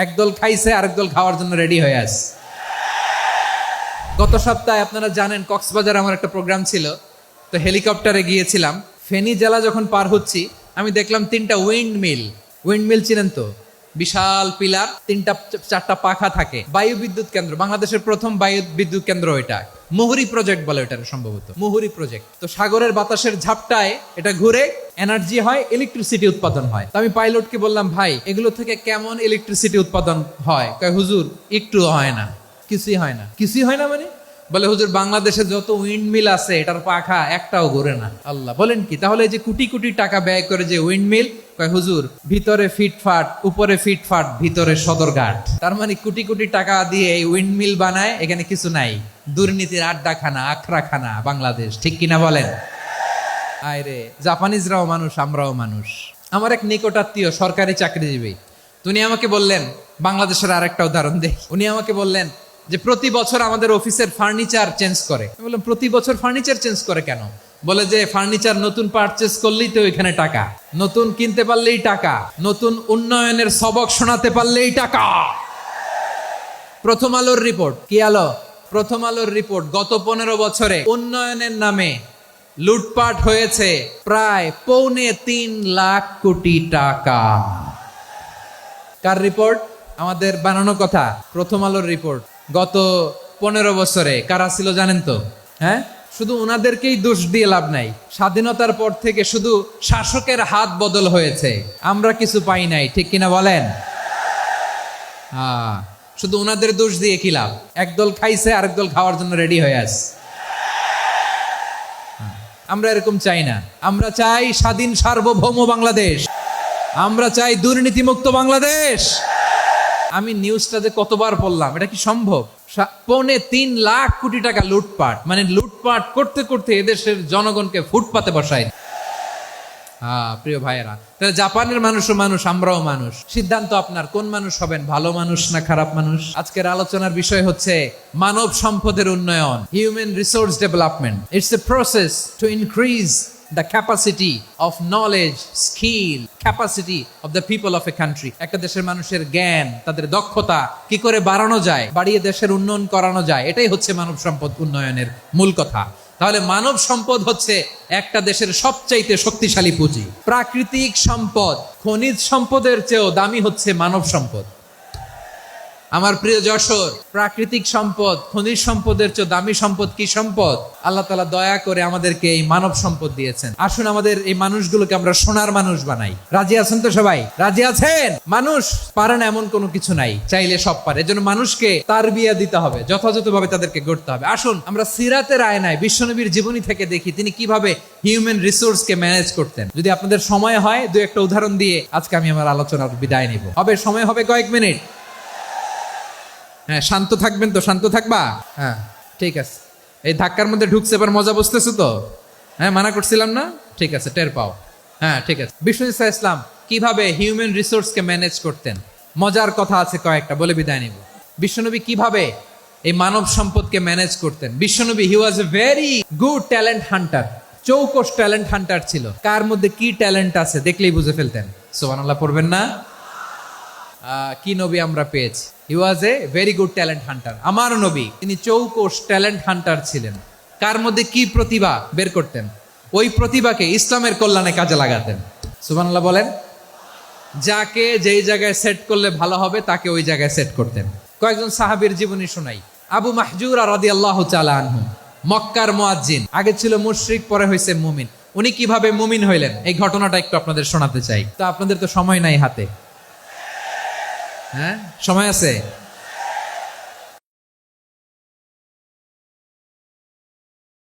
একদল খাইছে আরেক দল খাওয়ার জন্য রেডি হয়ে আছে। গত সপ্তাহে আপনারা জানেন কক্সবাজার আমার একটা প্রোগ্রাম ছিল, তো হেলিকপ্টারে গিয়েছিলাম। ফেনী জেলা যখন পার হচ্ছি আমি দেখলাম 3টা উইন্ড মিল চিনেন তো? বিশাল পিলার, 3টা-4টা পাখা থাকে। বায়ু বিদ্যুৎ কেন্দ্র, বাংলাদেশের প্রথম বায়ু বিদ্যুৎ কেন্দ্র এটা। মুহুরী প্রজেক্ট বলে এটা সম্ভবত, মুহুরী প্রজেক্ট। তো সাগরের বাতাসের ঝাপটায় এটা ঘুরে এনার্জি হয়, ইলেকট্রিসিটি উৎপাদন হয়। তো আমি পাইলটকে বললাম, ভাই এগুলো থেকে কেমন ইলেকট্রিসিটি উৎপাদন হয়? কয় হুজুর একটু হয় না, কিছুই হয় না। কিছুই হয় না মানে? বলে হুজুর বাংলাদেশে যত উইন্ড মিল আছে এটার পাখা একটাও ঘুরে না। আল্লাহ, বলেন কি? তাহলে এই যে কোটি কোটি টাকা ব্যয় করে যে উইন্ড মিল, কয় হুজুর ভিতরে ফিটফাট, উপরে ফিটফাট, ভিতরে সদরঘাট। তার মানে কোটি কোটি টাকা দিয়ে এই উইন্ড মিল বানায়, এখানে কিছু নাই। দুর্নীতির আড্ডাখানা, আখড়াখানা বাংলাদেশ, ঠিক কিনা বলেন? আয় রে, জাপানিজরাও মানুষ, আমরাও মানুষ। আমার এক নিকটাত্মীয় সরকারি চাকরিজীবী, উনি আমাকে বললেন, বাংলাদেশের আরেকটা উদাহরণ দেই। উনি আমাকে বললেন যে প্রতি বছর আমাদের অফিসের ফার্নিচার চেঞ্জ করে। আমি বললাম, প্রতি বছর ফার্নিচার চেঞ্জ করে কেন? বলে যে ফার্নিচার নতুন পারচেজ করলেই তো এখানে টাকা, নতুন কিনতে পারলেই টাকা, নতুন উন্নয়নের সবক শোনাতে পারলেই টাকা। প্রথম আলোর রিপোর্ট, কি আলো? প্রথম আলোর রিপোর্ট, গত 15 বছরে উন্নয়নের নামে লুটপাট হয়েছে প্রায় 3.25 লাখ কোটি টাকা। কার রিপোর্ট? আমাদের বানানো কথা। প্রথম আলোর রিপোর্ট। গত 15 বছরে কারা ছিল জানেন তো? হ্যাঁ, শুধু ওনাদেরকেই দোষ দিয়ে লাভ নাই। স্বাধীনতার পর থেকে শুধু শাসকের হাত বদল হয়েছে, আমরা কিছু পাই নাই, ঠিক কিনা বলেন? শুধু ওনাদের দোষ দিয়ে কি লাভ? একদল খাইছে আরেক দল খাওয়ার জন্য রেডি হয়ে আছে। আমরা এরকম চাই না। আমরা চাই স্বাধীন সার্বভৌম বাংলাদেশ। আমরা চাই দুর্নীতিমুক্ত বাংলাদেশ। আমি নিউজটা যে কতবার পড়লাম, এটা কি সম্ভব? 3.25 লাখ কোটি টাকা লুটপাট, মানে লুটপাট করতে করতে এদেশের জনগণকে ফুটপাতে বসায়। প্রিয় ভাইয়েরা, তাহলে জাপানের মানুষও মানুষ, আমরাও মানুষ। সিদ্ধান্ত আপনার, কোন মানুষ হবেন, ভালো মানুষ না খারাপ মানুষ? আজকের আলোচনার বিষয় হচ্ছে মানব সম্পদের উন্নয়ন, human resource development. It's a process to increase the capacity of knowledge, skill, capacity of the people of a country. একটা দেশের মানুষের জ্ঞান, তাদের দক্ষতা কি করে বাড়ানো যায়, বাড়িয়ে দেশের উন্নয়ন করানো যায়, এটাই হচ্ছে মানব সম্পদ উন্নয়নের মূল কথা। তাহলে মানব সম্পদ হচ্ছে একটা দেশের সবচাইতে শক্তিশালী পুঁজি। প্রাকৃতিক সম্পদ, খনিজ সম্পদের চেয়েও দামি হচ্ছে মানব সম্পদ। আমার প্রিয় যশোর, প্রাকৃতিক সম্পদ, খনিজ সম্পদের চেয়ে দামি সম্পদ কি সম্পদ? আল্লাহ তাআলা দয়া করে আমাদেরকে এই মানব সম্পদ দিয়েছেন। আসুন আমাদের এই মানুষগুলোকে আমরা সোনার মানুষ বানাই। রাজি আছেন তো সবাই? রাজি আছেন? মানুষ পারে না এমন কোনো কিছু নাই, চাইলে সব পারে। এজন্য মানুষকে তারবিয়া দিতে হবে, যথাযথভাবে তাদেরকে গড়তে হবে। আসুন আমরা সিরাতের আয়নায় বিশ্বনবীর জীবনী থেকে দেখি তিনি কিভাবে হিউম্যান রিসোর্সকে ম্যানেজ করতেন। যদি আপনাদের সময় হয়, দু একটা উদাহরণ দিয়ে আজকে আমি আমার আলোচনার বিদায় নিব। সময় হবে কয়েক মিনিট। হ্যাঁ, শান্ত থাকবেন তো? শান্ত থাকবা? হ্যাঁ, ঠিক আছে। এই ধাক্কার মধ্যে ঢুকছে, এবার মজা বুঝতেছো তো? হ্যাঁ, মানা করছিলাম না? ঠিক আছে, টের পাও। হ্যাঁ, ঠিক আছে। বিষ্ণু ইসলাম কিভাবে হিউম্যান রিসোর্সকে ম্যানেজ করতেন, মজার কথা আছে কয়েকটা, বলে বিদায় নিব। বিশ্বনবী কিভাবে এই মানব সম্পদকে ম্যানেজ করতেন? বিশ্বনবী he was a very good talent hunter, চৌকস ট্যালেন্ট হান্টার ছিল। কার মধ্যে কি ট্যালেন্ট আছে দেখলেই বুঝে ফেলতেন। সুবহানাল্লাহ পড়বেন না? কি নবী আমরা পেয়েছি! He was a very good talent hunter. আমার নবী তিনি চৌকস ট্যালেন্ট হান্টার ছিলেন। কার মধ্যে কি প্রতিভা বের করতেন, ওই প্রতিভাকে ইসলামের কল্যাণে কাজে লাগাতেন। সুবহানাল্লাহ বলেন। যাকে যেই জায়গায় সেট করলে ভালো হবে তাকে ওই জায়গায় সেট করতেন। কয়েকজন সাহাবীর জীবনী শোনাই। আবু মাহজুরা রাদিয়াল্লাহু তাআলা আনহু, মক্কার মুয়াজ্জিন, আগে ছিল মুশরিক, পরে হয়েছে মুমিন। উনি কিভাবে মুমিন হইলেন এই ঘটনাটা একটু আপনাদের শোনাতে চাই। তো আপনাদের তো সময় নাই হাতে। হ্যাঁ, সময় আছে?